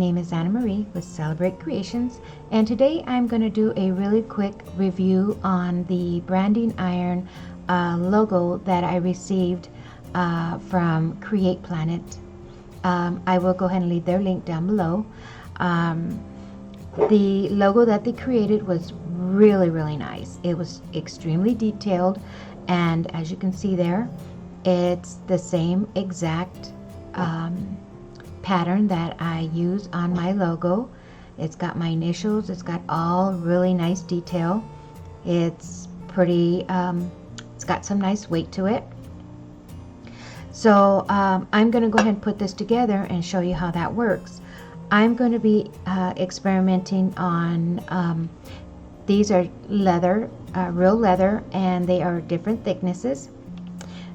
name is Anna Marie with Celebrate Creations, and today I'm going to do a really quick review on the branding iron logo that I received from CREATPLANET. I will go ahead and leave their link down below. The logo that they created was really nice. It was extremely detailed, and as you can see there, it's the same exact pattern that I use on my logo. It's got my initials. It's got all really nice detail. It's pretty, it's got some nice weight to it. So I'm going to go ahead and put this together and show you how that works. I'm going to be experimenting on, these are leather, real leather, and they are different thicknesses.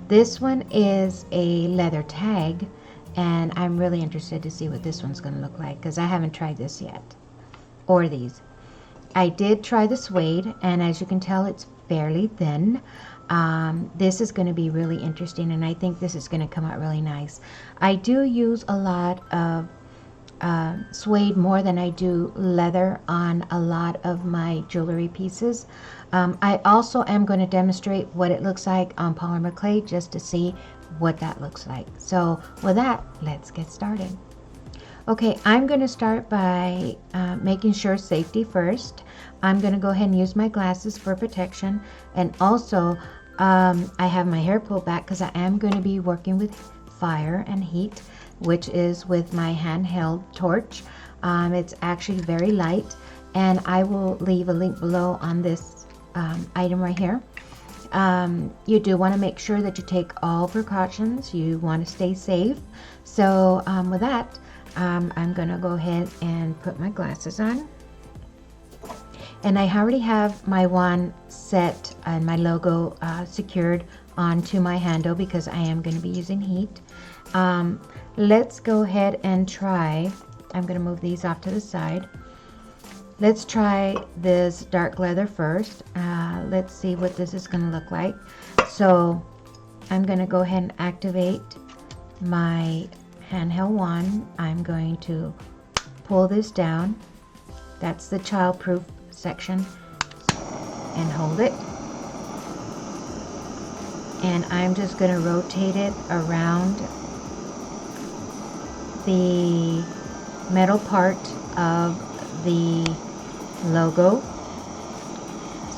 This one is a leather tag, and I'm really interested to see what this one's going to look like because I haven't tried this yet, or these. I did try the suede, and as you can tell, it's fairly thin. This is going to be really interesting, and I think this is going to come out really nice. I do use a lot of suede more than I do leather on a lot of my jewelry pieces. I also am going to demonstrate what it looks like on polymer clay just to see what that looks like. So with that, let's get started. Okay, I'm going to start by making sure safety first. I'm going to go ahead and use my glasses for protection, and also I have my hair pulled back because I am going to be working with fire and heat, which is with my handheld torch. It's actually very light, and I will leave a link below on this item right here. You do want to make sure that you take all precautions. You want to stay safe. So with that, I'm going to go ahead and put my glasses on. And I already have my wand set and my logo secured onto my handle because I am going to be using heat. Let's go ahead and try. I'm going to move these off to the side. Let's try this dark leather first. Let's see what this is going to look like. So I'm going to go ahead and activate my handheld wand. I'm going to pull this down. That's the childproof section, and hold it. And I'm just going to rotate it around the metal part of the logo.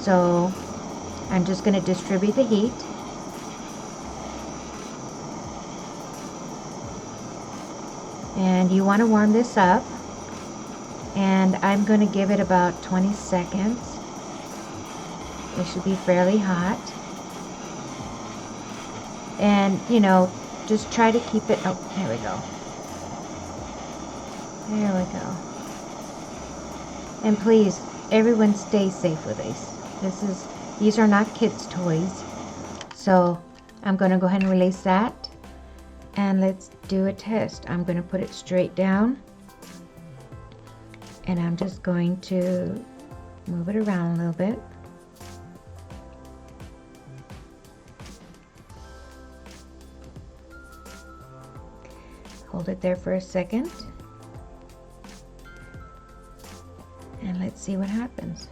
So I'm just going to distribute the heat. And you want to warm this up. And I'm going to give it about 20 seconds. It should be fairly hot. And, you know, just try to keep it, oh, there we go. There we go. And please, everyone stay safe with these. These are not kids' toys. So I'm going to go ahead and release that. And let's do a test. I'm going to put it straight down. And I'm just going to move it around a little bit. Hold it there for a second. And let's see what happens.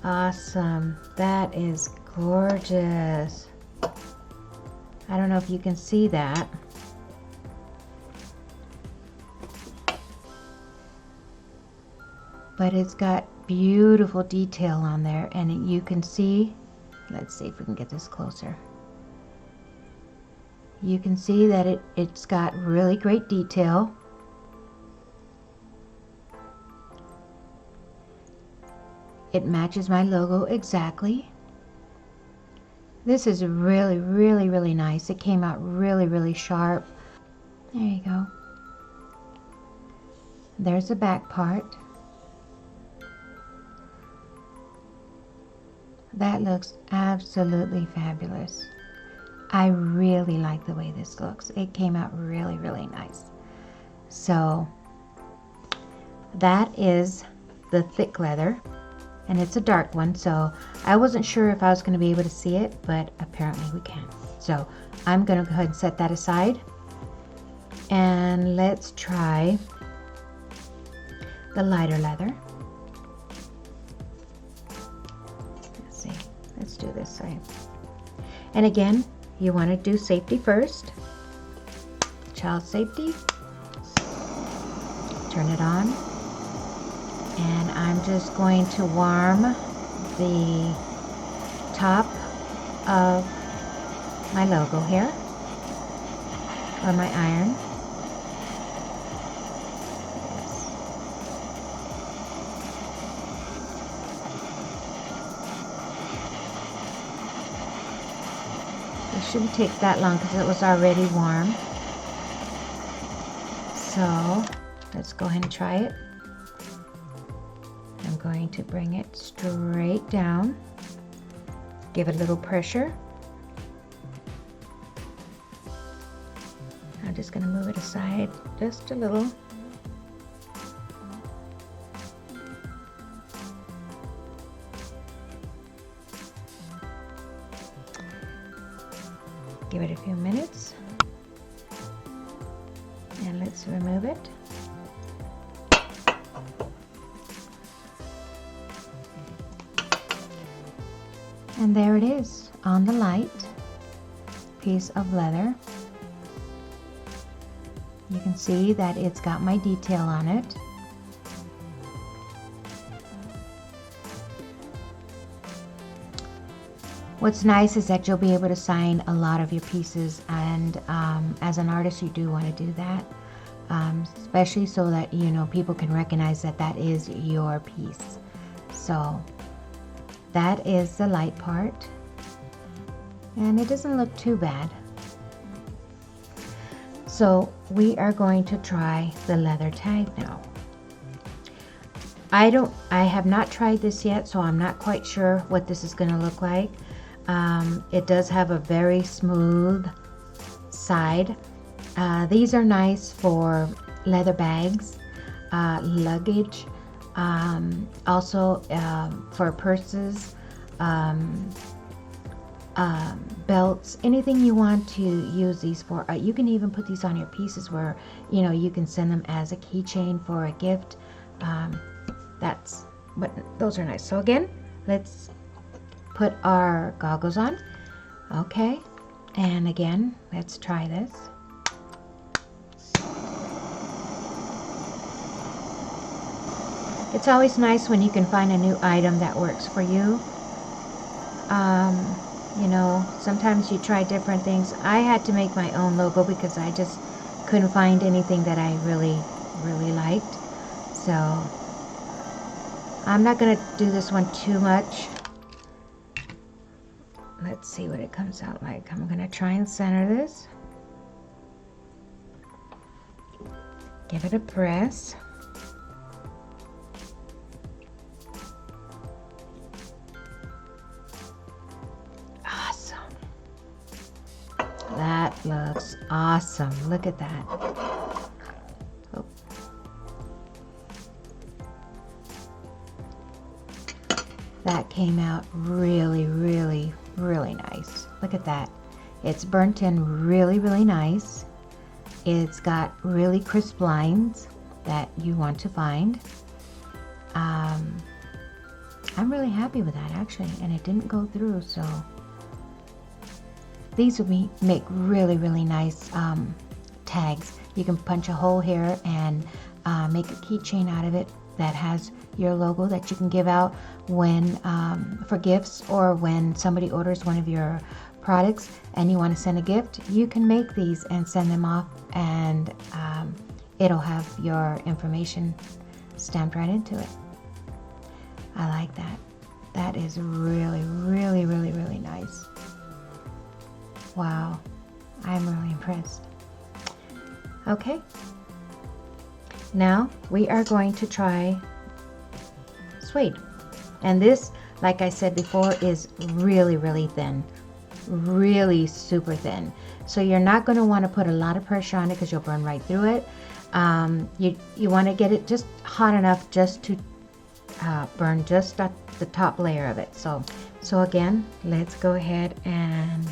Awesome. That is gorgeous. I don't know if you can see that. But it's got beautiful detail on there, and you can see, let's see if we can get this closer. You can see that it's got really great detail. It matches my logo exactly. This is really nice. It came out really sharp. There you go. There's the back part. That looks absolutely fabulous. I really like the way this looks. It came out really nice. So that is the thick leather, and it's a dark one, so I wasn't sure if I was going to be able to see it, but apparently we can. So I'm going to go ahead and set that aside. And let's try the lighter leather. Let's see, let's do this side. And again, you want to do safety first. Child safety. Turn it on. And I'm just going to warm the top of my logo here, or my iron. It shouldn't take that long because it was already warm. So let's go ahead and try it. I'm going to bring it straight down. Give it a little pressure. I'm just going to move it aside just a little. Give it a few minutes. And let's remove it. And there it is on the light piece of leather. You can see that it's got my detail on it. What's nice is that you'll be able to sign a lot of your pieces, and as an artist you do want to do that, especially so that people can recognize that that is your piece. So that is the light part, and it doesn't look too bad. So we are going to try the leather tag now. I have not tried this yet, so I'm not quite sure what this is going to look like. It does have a very smooth side. These are nice for leather bags, luggage, also for purses, belts, anything you want to use these for. You can even put these on your pieces where you can send them as a keychain for a gift. But those are nice. So again, let's put our goggles on. Okay, and again, let's try this. It's always nice when you can find a new item that works for you. Sometimes you try different things. I had to make my own logo because I just couldn't find anything that I really liked. So I'm not going to do this one too much. Let's see what it comes out like. I'm going to try and center this. Give it a press. Awesome. That looks awesome. Look at that. Oh. That came out really nice. Look at that. It's burnt in really nice. It's got really crisp lines that you want to find. I'm really happy with that actually, and it didn't go through, so these would make really nice tags. You can punch a hole here and make a keychain out of it that has your logo that you can give out when for gifts, or when somebody orders one of your products and you want to send a gift. You can make these and send them off, and it'll have your information stamped right into it. I like that. That is really nice. Wow, I'm really impressed. Okay, now we are going to try suede, and this, like I said before, is really thin, really super thin. So you're not going to want to put a lot of pressure on it because you'll burn right through it. You want to get it just hot enough just to burn just at the top layer of it. So again, let's go ahead and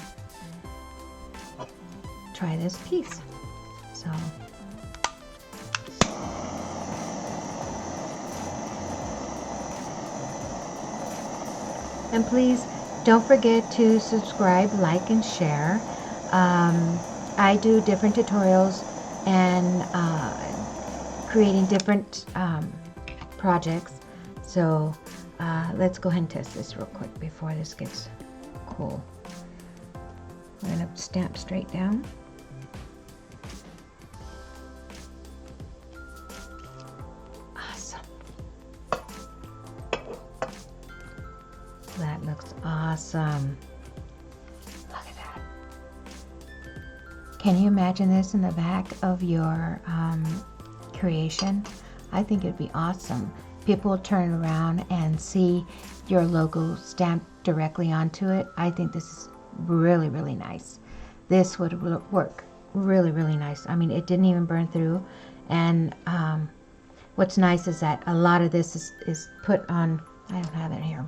try this piece. So And please don't forget to subscribe, like, and share. I do different tutorials and creating different projects. So let's go ahead and test this real quick before this gets cool. We're going to stamp straight down. Awesome. That looks awesome. Look at that. Can you imagine this in the back of your creation? I think it'd be awesome. People will turn around and see your logo stamped directly onto it. I think this is really, really nice. This would work really, really nice. I mean, it didn't even burn through. And what's nice is that a lot of this is put on, I don't have it here.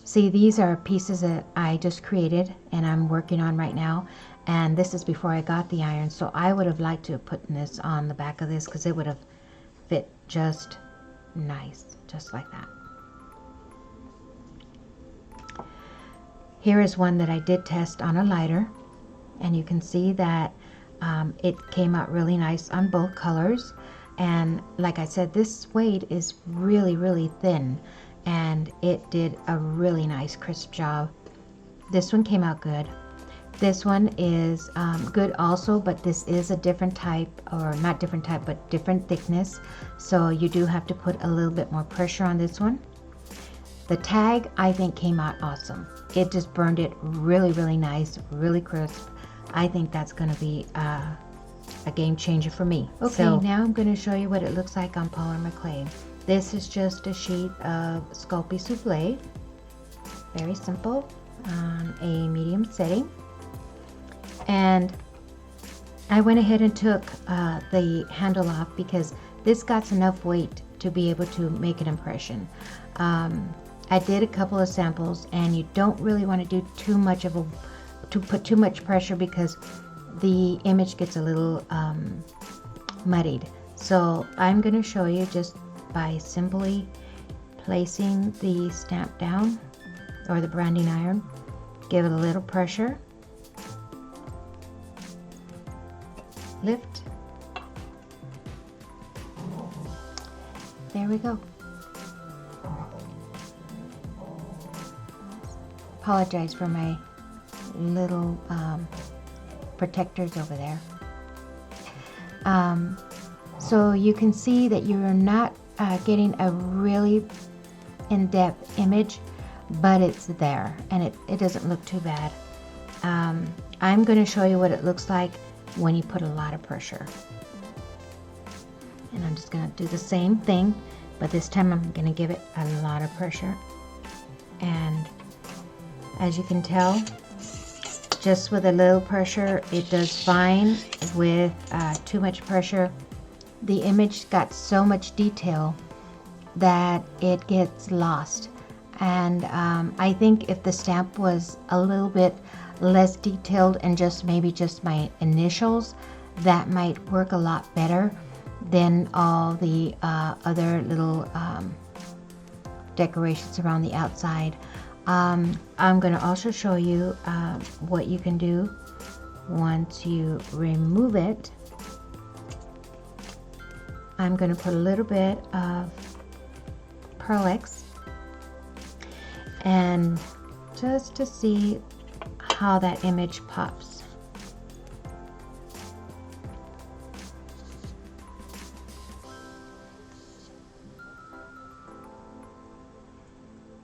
See, these are pieces that I just created and I'm working on right now. And this is before I got the iron. So I would have liked to have put this on the back of this because it would have fit just nice, just like that. Here is one that I did test on a lighter, and you can see that it came out really nice on both colors. And like I said, this suede is really, really thin, and it did a really nice crisp job. This one came out good. This one is good also, but this is a different type, or not different type, but different thickness. So you do have to put a little bit more pressure on this one. The tag, I think, came out awesome. It just burned it really, really nice, really crisp. I think that's going to be a game changer for me. Okay, so now I'm going to show you what it looks like on polymer clay. This is just a sheet of Sculpey Soufflé. Very simple, on a medium setting. And I went ahead and took the handle off because this got enough weight to be able to make an impression. I did a couple of samples, and you don't really want to do too much of to put too much pressure because the image gets a little muddied. So I'm going to show you just by simply placing the stamp down, or the branding iron. Give it a little pressure. Lift. There we go. Apologize for my little protectors over there. So you can see that you are not getting a really in-depth image, but it's there, and it doesn't look too bad. I'm going to show you what it looks like when you put a lot of pressure. And I'm just going to do the same thing, but this time I'm going to give it a lot of pressure. And as you can tell, just with a little pressure, it does fine. With too much pressure, the image got so much detail that it gets lost. And I think if the stamp was a little bit less detailed and maybe just my initials, that might work a lot better than all the other little decorations around the outside. I'm going to also show you what you can do once you remove it. I'm going to put a little bit of Pearl-Ex, and just to see how that image pops.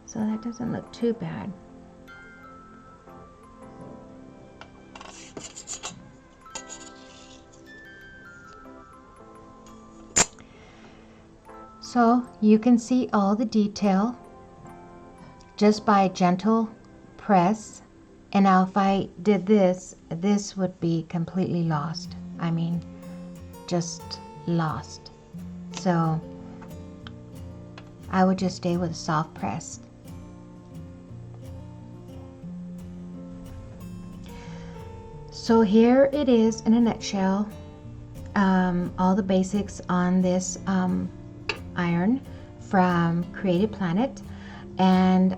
So that doesn't look too bad. So you can see all the detail just by gentle press. And now if I did this, this would be completely lost. I mean, just lost. So I would just stay with a soft press. So here it is in a nutshell, all the basics on this iron from CREATPLANET. and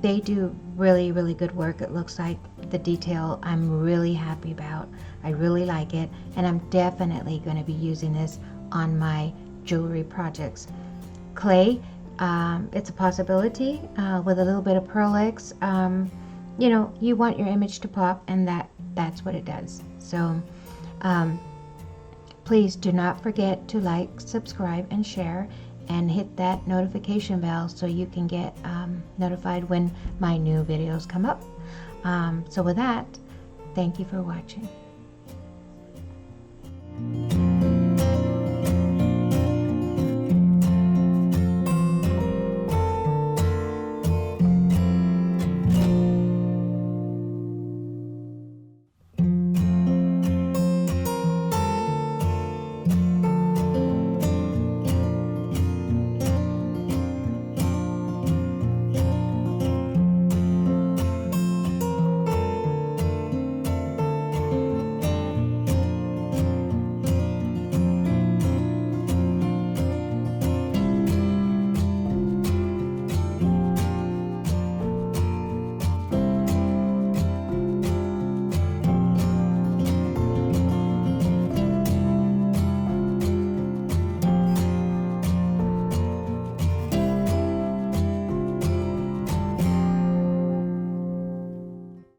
they do really, really good work. It looks like the detail I'm really happy about. I really like it, and I'm definitely going to be using this on my jewelry projects. Clay, it's a possibility with a little bit of Pearl X. You know, you want your image to pop, and that's what it does. So please do not forget to like, subscribe, and share, and hit that notification bell so you can get notified when my new videos come up. So with that, thank you for watching.